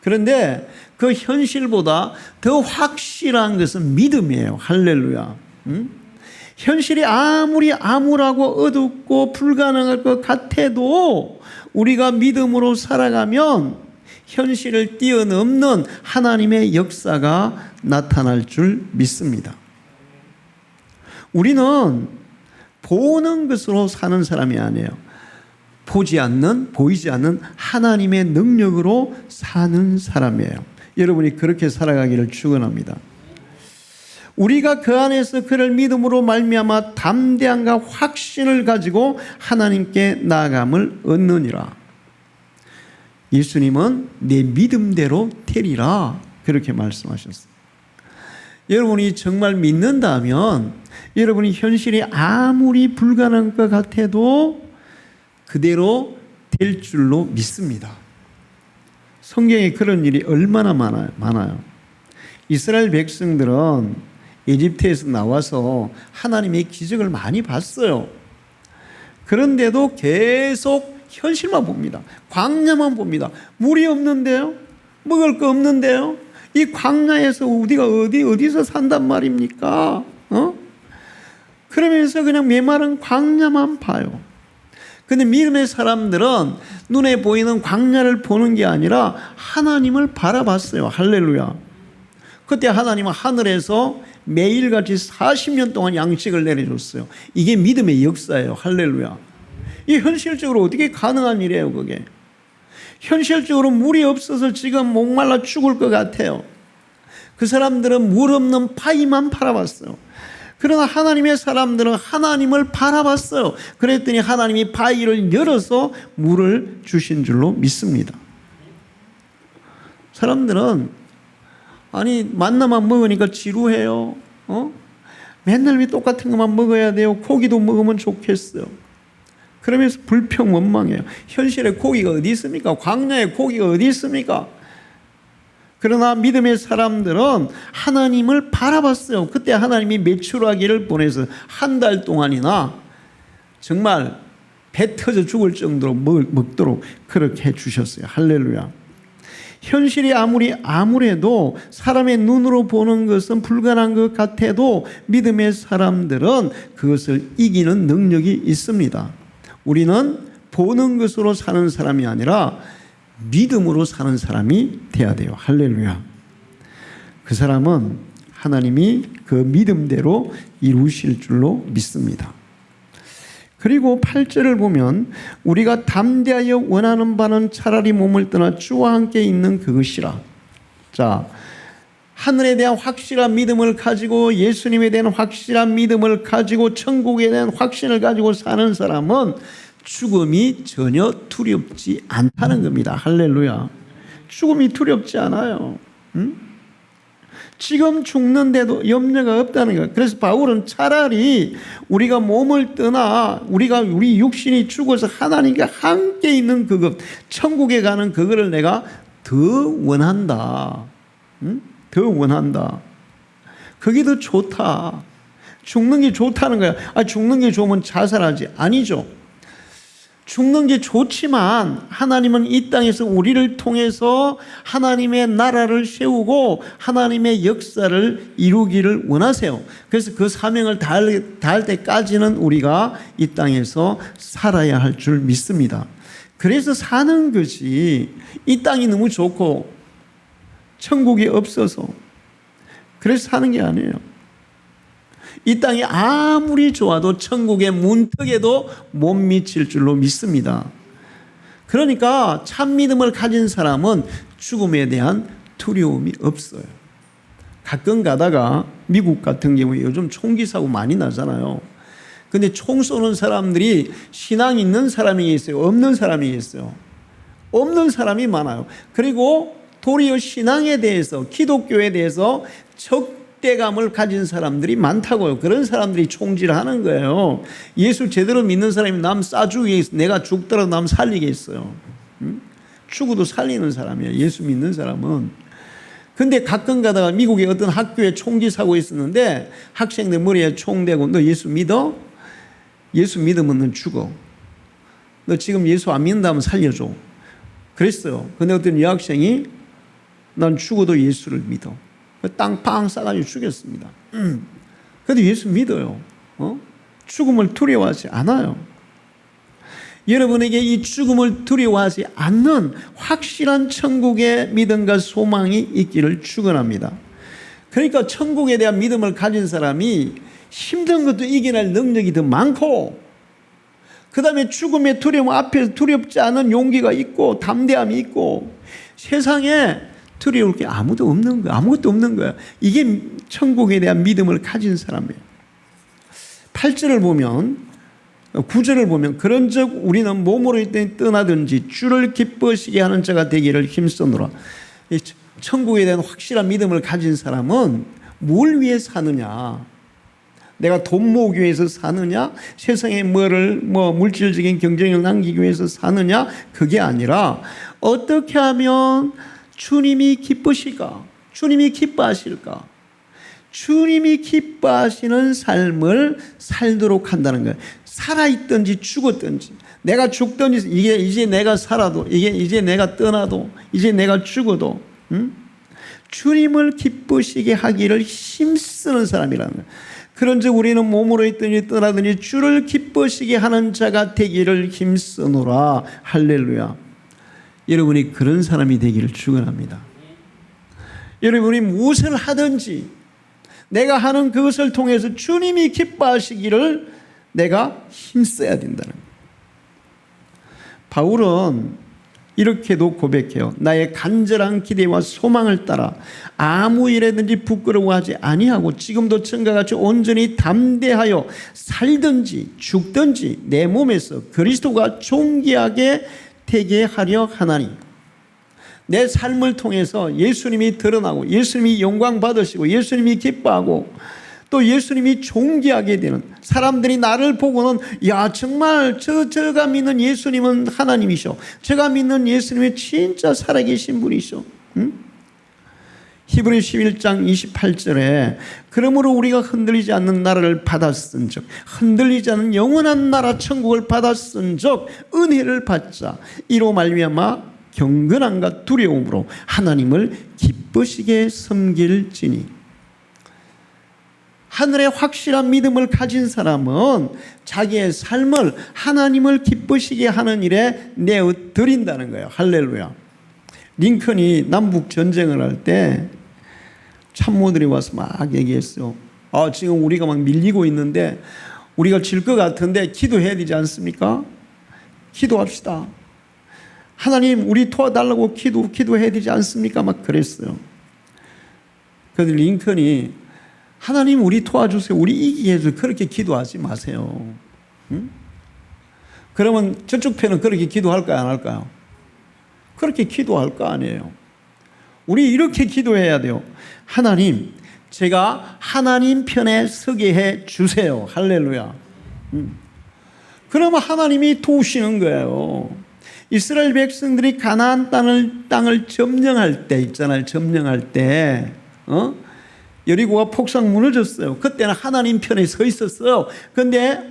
그런데 그 현실보다 더 확실한 것은 믿음이에요. 할렐루야. 현실이 아무리 암울하고 어둡고 불가능할 것 같아도 우리가 믿음으로 살아가면 현실을 뛰어넘는 하나님의 역사가 나타날 줄 믿습니다. 우리는 보는 것으로 사는 사람이 아니에요. 보이지 않는 하나님의 능력으로 사는 사람이에요. 여러분이 그렇게 살아가기를 축원합니다. 우리가 그 안에서 그를 믿음으로 말미암아 담대함과 확신을 가지고 하나님께 나아감을 얻느니라. 예수님은 내 믿음대로 되리라, 그렇게 말씀하셨어요. 여러분이 정말 믿는다면 여러분이 현실이 아무리 불가능한 것 같아도 그대로 될 줄로 믿습니다. 성경에 그런 일이 얼마나 많아요. 이스라엘 백성들은 이집트에서 나와서 하나님의 기적을 많이 봤어요. 그런데도 계속 현실만 봅니다. 광야만 봅니다. 물이 없는데요? 먹을 거 없는데요? 이 광야에서 우리가 어디서 산단 말입니까? 그러면서 그냥 메마른 광야만 봐요. 근데 믿음의 사람들은 눈에 보이는 광야를 보는 게 아니라 하나님을 바라봤어요. 할렐루야. 그때 하나님은 하늘에서 매일같이 40년 동안 양식을 내려줬어요. 이게 믿음의 역사예요. 할렐루야. 이 현실적으로 어떻게 가능한 일이에요, 그게? 현실적으로 물이 없어서 지금 목말라 죽을 것 같아요. 그 사람들은 물 없는 바위만 바라봤어요. 그러나 하나님의 사람들은 하나님을 바라봤어요. 그랬더니 하나님이 바위를 열어서 물을 주신 줄로 믿습니다. 사람들은 만나만 먹으니까 지루해요. 맨날 왜 똑같은 것만 먹어야 돼요? 고기도 먹으면 좋겠어요. 그러면서 불평 원망해요. 현실에 고기가 어디 있습니까? 광야에 고기가 어디 있습니까? 그러나 믿음의 사람들은 하나님을 바라봤어요. 그때 하나님이 메추라기를 보내서 한 달 동안이나 정말 배 터져 죽을 정도로 먹도록 그렇게 해주셨어요. 할렐루야. 현실이 아무리 암울해도 사람의 눈으로 보는 것은 불가능한 것 같아도 믿음의 사람들은 그것을 이기는 능력이 있습니다. 우리는 보는 것으로 사는 사람이 아니라 믿음으로 사는 사람이 돼야 돼요. 할렐루야. 그 사람은 하나님이 그 믿음대로 이루실 줄로 믿습니다. 그리고 8절을 보면 우리가 담대하여 원하는 바는 차라리 몸을 떠나 주와 함께 있는 그것이라. 자, 하늘에 대한 확실한 믿음을 가지고 예수님에 대한 확실한 믿음을 가지고 천국에 대한 확신을 가지고 사는 사람은 죽음이 전혀 두렵지 않다는 겁니다. 할렐루야. 죽음이 두렵지 않아요. 지금 죽는데도 염려가 없다는 거예요. 그래서 바울은 차라리 우리가 몸을 떠나 우리 육신이 죽어서 하나님과 함께 있는 그것, 천국에 가는 그거를 내가 더 원한다. 더 원한다. 그게 더 좋다. 죽는 게 좋다는 거야. 죽는 게 좋으면 자살하지. 아니죠. 죽는 게 좋지만 하나님은 이 땅에서 우리를 통해서 하나님의 나라를 세우고 하나님의 역사를 이루기를 원하세요. 그래서 그 사명을 다할 때까지는 우리가 이 땅에서 살아야 할 줄 믿습니다. 그래서 사는 것이 이 땅이 너무 좋고 천국이 없어서 그래서 사는 게 아니에요. 이 땅이 아무리 좋아도 천국의 문턱에도 못 미칠 줄로 믿습니다. 그러니까 참 믿음을 가진 사람은 죽음에 대한 두려움이 없어요. 가끔 가다가 미국 같은 경우에 요즘 총기 사고 많이 나잖아요. 근데 총 쏘는 사람들이 신앙 있는 사람이 있어요? 없는 사람이 있어요? 없는 사람이 많아요. 그리고 도리어 신앙에 대해서, 기독교에 대해서 적대감을 가진 사람들이 많다고요. 그런 사람들이 총질을 하는 거예요. 예수 제대로 믿는 사람이 남 쏴주겠어. 내가 죽더라도 남 살리겠어요. 죽어도 살리는 사람이에요. 예수 믿는 사람은. 근데 가끔 가다가 미국의 어떤 학교에 총기 사고 있었는데 학생들 머리에 총 대고 너 예수 믿어? 예수 믿으면 넌 죽어. 너 지금 예수 안 믿는다면 살려줘. 그랬어요. 근데 어떤 여학생이 난 죽어도 예수를 믿어. 땅 팡 싸가지고 죽였습니다. 그런데 예수 믿어요. 죽음을 두려워하지 않아요. 여러분에게 이 죽음을 두려워하지 않는 확실한 천국의 믿음과 소망이 있기를 축원합니다. 그러니까 천국에 대한 믿음을 가진 사람이 힘든 것도 이겨낼 능력이 더 많고, 그 다음에 죽음의 두려움 앞에서 두렵지 않은 용기가 있고 담대함이 있고, 세상에 두려울 게 아무것도 없는 거야. 이게 천국에 대한 믿음을 가진 사람이에요. 8절을 보면, 9절을 보면 그런즉 우리는 몸으로 있든 떠나든지 주를 기뻐시게 하는 자가 되기를 힘쓰노라. 천국에 대한 확실한 믿음을 가진 사람은 뭘 위해 사느냐? 내가 돈 모으기 위해서 사느냐? 세상에 물질적인 경쟁을 남기기 위해서 사느냐? 그게 아니라 어떻게 하면 주님이 기쁘실까? 주님이 기뻐하실까? 주님이 기뻐하시는 삶을 살도록 한다는 거예요. 살아있든지 죽었든지, 내가 죽든지, 이제 내가 살아도, 이제 내가 떠나도, 이제 내가 죽어도, 주님을 기쁘시게 하기를 힘쓰는 사람이라는 거예요. 그런즉 우리는 몸으로 있든지 떠나든지 주를 기쁘시게 하는 자가 되기를 힘쓰노라. 할렐루야. 여러분이 그런 사람이 되기를 축원합니다. 여러분이 무엇을 하든지 내가 하는 그것을 통해서 주님이 기뻐하시기를 내가 힘써야 된다는 거예요. 바울은 이렇게도 고백해요. 나의 간절한 기대와 소망을 따라 아무 일에든지 부끄러워하지 아니하고 지금도 전과 같이 온전히 담대하여 살든지 죽든지 내 몸에서 그리스도가 존귀하게 되게 하려 하나니, 내 삶을 통해서 예수님이 드러나고 예수님이 영광 받으시고 예수님이 기뻐하고 또 예수님이 존귀하게 되는, 사람들이 나를 보고는 야 정말 저가 믿는 예수님은 하나님이셔, 제가 믿는 예수님이 진짜 살아계신 분이셔. 히브리 11장 28절에 그러므로 우리가 흔들리지 않는 나라를 받았은즉, 흔들리지 않는 영원한 나라 천국을 받았은즉 은혜를 받자. 이로 말미암아 경건함과 두려움으로 하나님을 기쁘시게 섬길지니. 하늘의 확실한 믿음을 가진 사람은 자기의 삶을 하나님을 기쁘시게 하는 일에 내어 드린다는 거예요. 할렐루야. 링컨이 남북 전쟁을 할 때 참모들이 와서 막 얘기했어요. 지금 우리가 막 밀리고 있는데 우리가 질 것 같은데 기도해야 되지 않습니까? 기도합시다. 하나님 우리 도와달라고 기도해야 되지 않습니까? 막 그랬어요. 그래서 링컨이 하나님 우리 도와주세요. 우리 이기게 해주세요. 그렇게 기도하지 마세요. 응? 그러면 저쪽 편은 그렇게 기도할까요? 안 할까요? 그렇게 기도할 거 아니에요. 우리 이렇게 기도해야 돼요. 하나님, 제가 하나님 편에 서게 해 주세요. 할렐루야. 그러면 하나님이 도우시는 거예요. 이스라엘 백성들이 가나안 땅을 점령할 때 있잖아요. 점령할 때 여리고가 폭삭 무너졌어요. 그때는 하나님 편에 서 있었어요. 그런데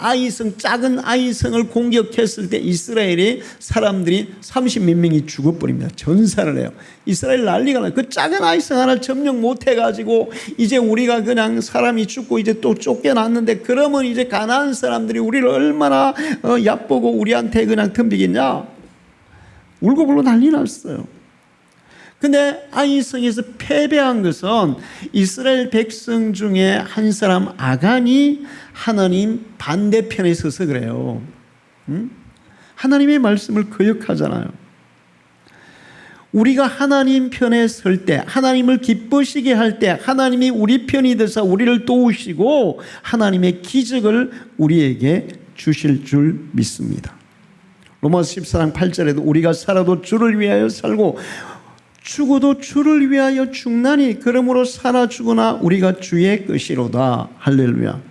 작은 아이성을 공격했을 때 이스라엘이 사람들이 30몇 명이 죽어버립니다. 전사를 해요. 이스라엘 난리가 나요. 그 작은 아이성 하나 점령 못해가지고 이제 우리가 그냥 사람이 죽고 이제 또 쫓겨났는데 그러면 이제 가나안 사람들이 우리를 얼마나 얕보고 우리한테 그냥 덤비겠냐. 울고불고 난리 났어요. 근데 아이성에서 패배한 것은 이스라엘 백성 중에 한 사람 아간이 하나님 반대편에 서서 그래요. 하나님의 말씀을 거역하잖아요. 우리가 하나님 편에 설 때, 하나님을 기쁘시게 할 때 하나님이 우리 편이 되사 우리를 도우시고 하나님의 기적을 우리에게 주실 줄 믿습니다. 로마서 14장 8절에도 우리가 살아도 주를 위하여 살고 죽어도 주를 위하여 죽나니 그러므로 살아 죽으나 우리가 주의 것이로다. 할렐루야.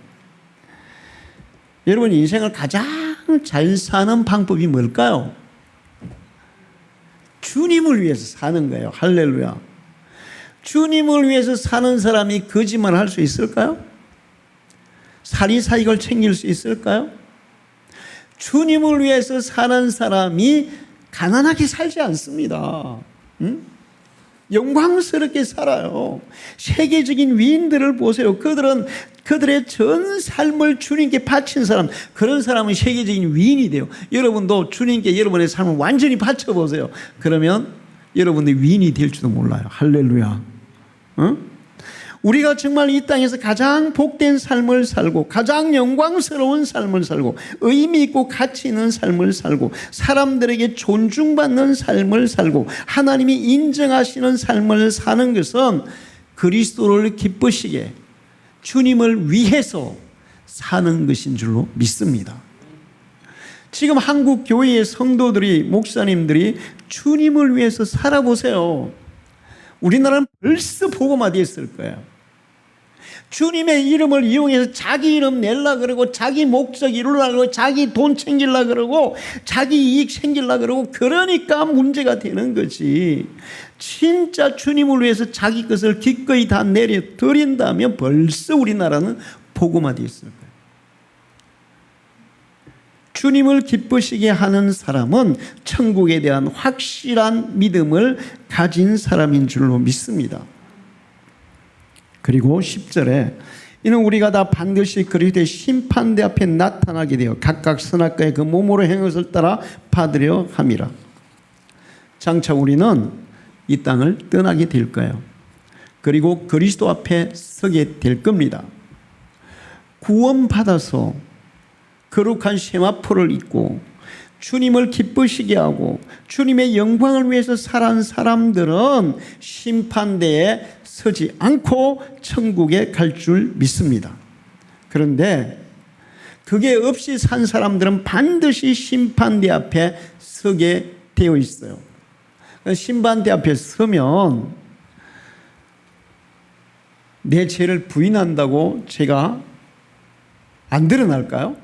여러분 인생을 가장 잘 사는 방법이 뭘까요? 주님을 위해서 사는 거예요. 할렐루야. 주님을 위해서 사는 사람이 거짓말 할 수 있을까요? 사리사익을 챙길 수 있을까요? 주님을 위해서 사는 사람이 가난하게 살지 않습니다. 영광스럽게 살아요. 세계적인 위인들을 보세요. 그들의 전 삶을 주님께 바친 사람, 그런 사람은 세계적인 위인이 돼요. 여러분도 주님께 여러분의 삶을 완전히 바쳐보세요. 그러면 여러분들이 위인이 될지도 몰라요. 할렐루야. 우리가 정말 이 땅에서 가장 복된 삶을 살고 가장 영광스러운 삶을 살고 의미 있고 가치 있는 삶을 살고 사람들에게 존중받는 삶을 살고 하나님이 인정하시는 삶을 사는 것은 그리스도를 기쁘시게 주님을 위해서 사는 것인 줄로 믿습니다. 지금 한국 교회의 성도들이 목사님들이 주님을 위해서 살아보세요. 우리나라는 벌써 복음화되었을 거예요. 주님의 이름을 이용해서 자기 이름 내려고 그러고 자기 목적 이루려고 그러고 자기 돈 챙기려고 그러고 자기 이익 챙기려고 그러고 그러니까 문제가 되는 거지. 진짜 주님을 위해서 자기 것을 기꺼이 다 내려드린다면 벌써 우리나라는 복음화되었을 거예요. 주님을 기쁘시게 하는 사람은 천국에 대한 확실한 믿음을 가진 사람인 줄로 믿습니다. 그리고 10절에 이는 우리가 다 반드시 그리스도의 심판대 앞에 나타나게 되어 각각 선악과의 그 몸으로 행한 것을 따라 받으려 함이라. 장차 우리는 이 땅을 떠나게 될 거예요. 그리고 그리스도 앞에 서게 될 겁니다. 구원받아서 거룩한 세마포를 입고 주님을 기쁘시게 하고 주님의 영광을 위해서 살아온 사람들은 심판대에 서지 않고 천국에 갈 줄 믿습니다. 그런데 그게 없이 산 사람들은 반드시 심판대 앞에 서게 되어 있어요. 심판대 앞에 서면 내 죄를 부인한다고 제가 안 드러날까요?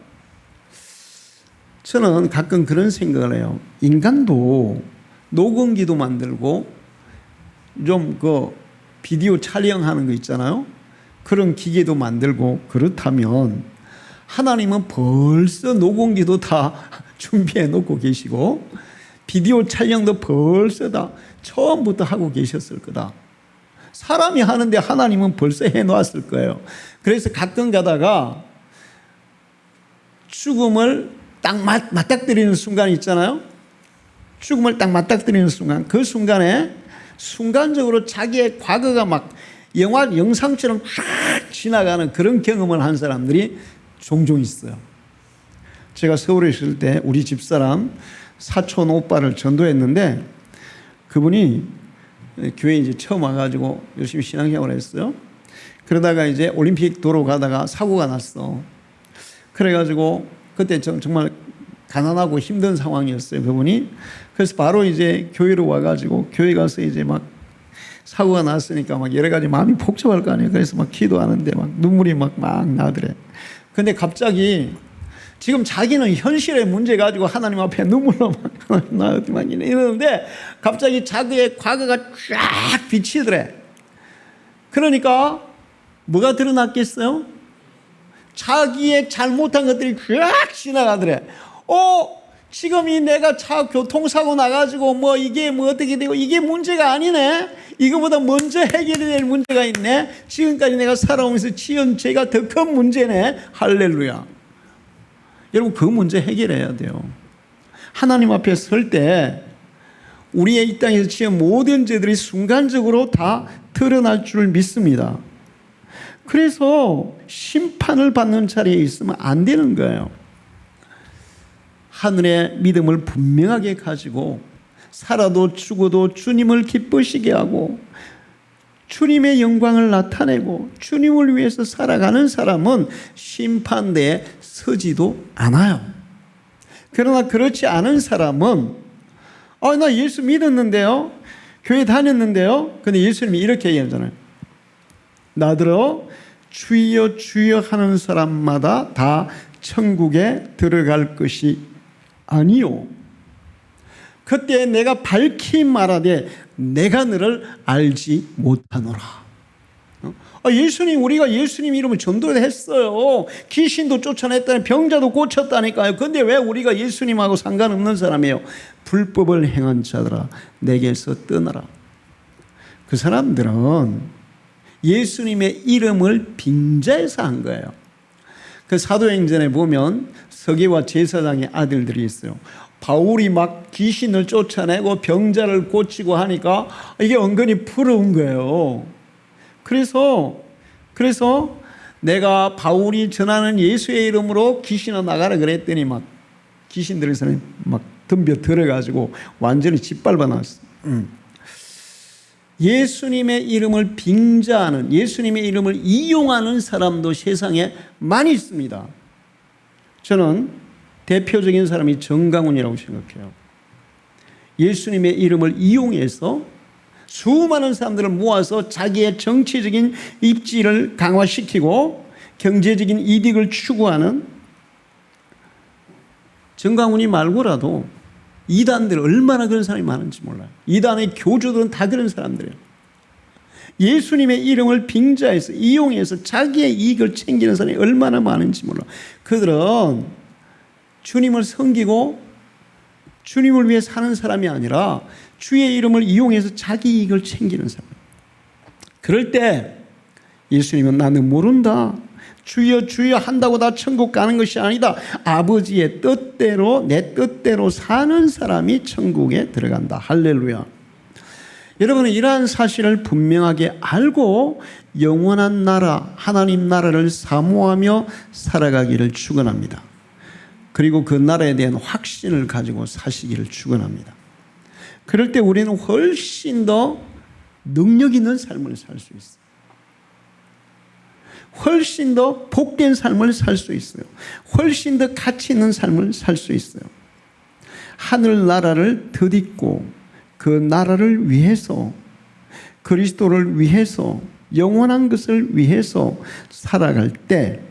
저는 가끔 그런 생각을 해요. 인간도 녹음기도 만들고 좀 비디오 촬영하는 거 있잖아요. 그런 기계도 만들고 그렇다면 하나님은 벌써 녹음기도 다 준비해 놓고 계시고 비디오 촬영도 벌써 다 처음부터 하고 계셨을 거다. 사람이 하는데 하나님은 벌써 해놓았을 거예요. 그래서 가끔 가다가 죽음을 딱 맞닥뜨리는 순간이 있잖아요. 죽음을 딱 맞닥뜨리는 순간, 그 순간에 순간적으로 자기의 과거가 막 영상처럼 쫙 지나가는 그런 경험을 한 사람들이 종종 있어요. 제가 서울에 있을 때 우리 집사람 사촌 오빠를 전도했는데 그분이 교회에 이제 처음 와가지고 열심히 신앙생활을 했어요. 그러다가 이제 올림픽 도로 가다가 사고가 났어. 그래가지고 그때 정말 가난하고 힘든 상황이었어요, 그분이. 그래서 바로 이제 교회로 와가지고 교회 가서 이제 막 사고가 났으니까 막 여러 가지 마음이 복잡할 거 아니에요. 그래서 막 기도하는데 막 눈물이 막 나더래. 근데 갑자기 지금 자기는 현실의 문제 가지고 하나님 앞에 눈물로 막 이러는데 갑자기 자기의 과거가 쫙 비치더래. 그러니까 뭐가 드러났겠어요? 자기의 잘못한 것들이 쫙 지나가더래. 지금 내가 차 교통사고 나가지고 뭐 이게 뭐 어떻게 되고 이게 문제가 아니네. 이거보다 먼저 해결해야 될 문제가 있네. 지금까지 내가 살아오면서 지은 죄가 더 큰 문제네. 할렐루야. 여러분, 그 문제 해결해야 돼요. 하나님 앞에 설 때 우리의 이 땅에서 지은 모든 죄들이 순간적으로 다 드러날 줄 믿습니다. 그래서 심판을 받는 자리에 있으면 안 되는 거예요. 하늘의 믿음을 분명하게 가지고 살아도 죽어도 주님을 기쁘시게 하고 주님의 영광을 나타내고 주님을 위해서 살아가는 사람은 심판대에 서지도 않아요. 그러나 그렇지 않은 사람은 나 예수 믿었는데요, 교회 다녔는데요. 근데 예수님이 이렇게 얘기하잖아요. 나더러 주여 주여 하는 사람마다 다 천국에 들어갈 것이 아니요. 그때 내가 밝히 말하되 내가 너를 알지 못하노라. 우리가 예수님 이름을 전도를 했어요. 귀신도 쫓아냈다니 병자도 고쳤다니까요. 근데 왜 우리가 예수님하고 상관없는 사람이에요? 불법을 행한 자들아 내게서 떠나라. 그 사람들은 예수님의 이름을 빙자해서 한 거예요. 그 사도행전에 보면 서기와 제사장의 아들들이 있어요. 바울이 막 귀신을 쫓아내고 병자를 고치고 하니까 이게 은근히 부러운 거예요. 그래서 내가 바울이 전하는 예수의 이름으로 귀신아 나가라 그랬더니 막 귀신들이 막 덤벼 들어가지고 완전히 짓밟아 놨어. 예수님의 이름을 빙자하는, 예수님의 이름을 이용하는 사람도 세상에 많이 있습니다. 저는 대표적인 사람이 정강훈이라고 생각해요. 예수님의 이름을 이용해서 수많은 사람들을 모아서 자기의 정치적인 입지를 강화시키고 경제적인 이득을 추구하는, 정강훈이 말고라도 이단들 얼마나 그런 사람이 많은지 몰라요. 이단의 교주들은 다 그런 사람들이에요. 예수님의 이름을 빙자해서 이용해서 자기의 이익을 챙기는 사람이 얼마나 많은지 몰라요. 그들은 주님을 섬기고 주님을 위해 사는 사람이 아니라 주의 이름을 이용해서 자기 이익을 챙기는 사람. 그럴 때 예수님은 나는 모른다. 주여 주여 한다고 다 천국 가는 것이 아니다. 아버지의 뜻대로 내 뜻대로 사는 사람이 천국에 들어간다. 할렐루야. 여러분은 이러한 사실을 분명하게 알고 영원한 나라, 하나님 나라를 사모하며 살아가기를 축원합니다. 그리고 그 나라에 대한 확신을 가지고 사시기를 축원합니다. 그럴 때 우리는 훨씬 더 능력 있는 삶을 살 수 있어요. 훨씬 더 복된 삶을 살 수 있어요. 훨씬 더 가치 있는 삶을 살 수 있어요. 하늘나라를 덧입고 그 나라를 위해서, 그리스도를 위해서, 영원한 것을 위해서 살아갈 때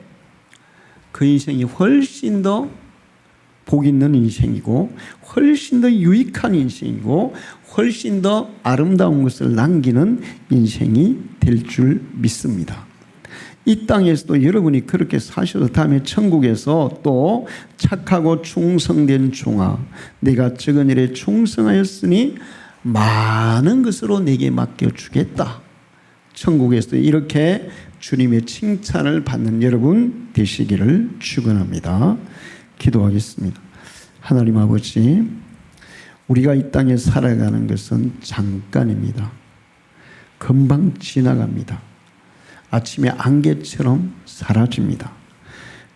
그 인생이 훨씬 더 복 있는 인생이고 훨씬 더 유익한 인생이고 훨씬 더 아름다운 것을 남기는 인생이 될 줄 믿습니다. 이 땅에서도 여러분이 그렇게 사셔서 다음에 천국에서 또 착하고 충성된 종아, 내가 적은 일에 충성하였으니 많은 것으로 내게 맡겨주겠다. 천국에서 이렇게 주님의 칭찬을 받는 여러분 되시기를 축원합니다. 기도하겠습니다. 하나님 아버지, 우리가 이 땅에 살아가는 것은 잠깐입니다. 금방 지나갑니다. 아침에 안개처럼 사라집니다.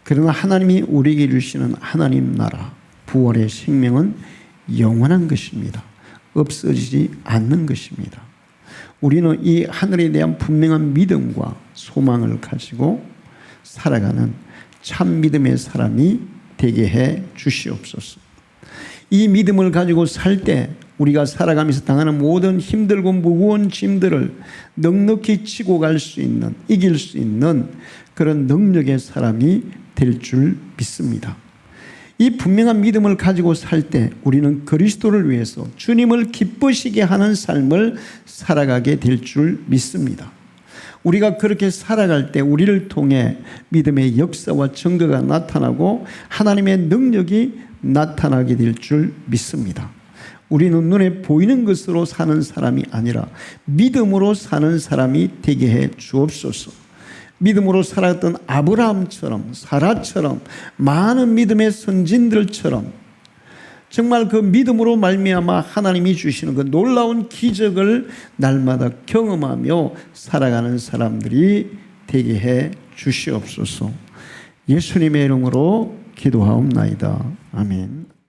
그러나 하나님이 우리에게 주시는 하나님 나라, 부활의 생명은 영원한 것입니다. 없어지지 않는 것입니다. 우리는 이 하늘에 대한 분명한 믿음과 소망을 가지고 살아가는 참 믿음의 사람이 되게 해 주시옵소서. 이 믿음을 가지고 살 때 우리가 살아가면서 당하는 모든 힘들고 무거운 짐들을 넉넉히 치고 갈 수 있는, 이길 수 있는 그런 능력의 사람이 될 줄 믿습니다. 이 분명한 믿음을 가지고 살 때 우리는 그리스도를 위해서 주님을 기쁘시게 하는 삶을 살아가게 될 줄 믿습니다. 우리가 그렇게 살아갈 때 우리를 통해 믿음의 역사와 증거가 나타나고 하나님의 능력이 나타나게 될 줄 믿습니다. 우리는 눈에 보이는 것으로 사는 사람이 아니라 믿음으로 사는 사람이 되게 해 주옵소서. 믿음으로 살았던 아브라함처럼, 사라처럼, 많은 믿음의 선진들처럼 정말 그 믿음으로 말미암아 하나님이 주시는 그 놀라운 기적을 날마다 경험하며 살아가는 사람들이 되게 해 주시옵소서. 예수님의 이름으로 기도하옵나이다. 아멘.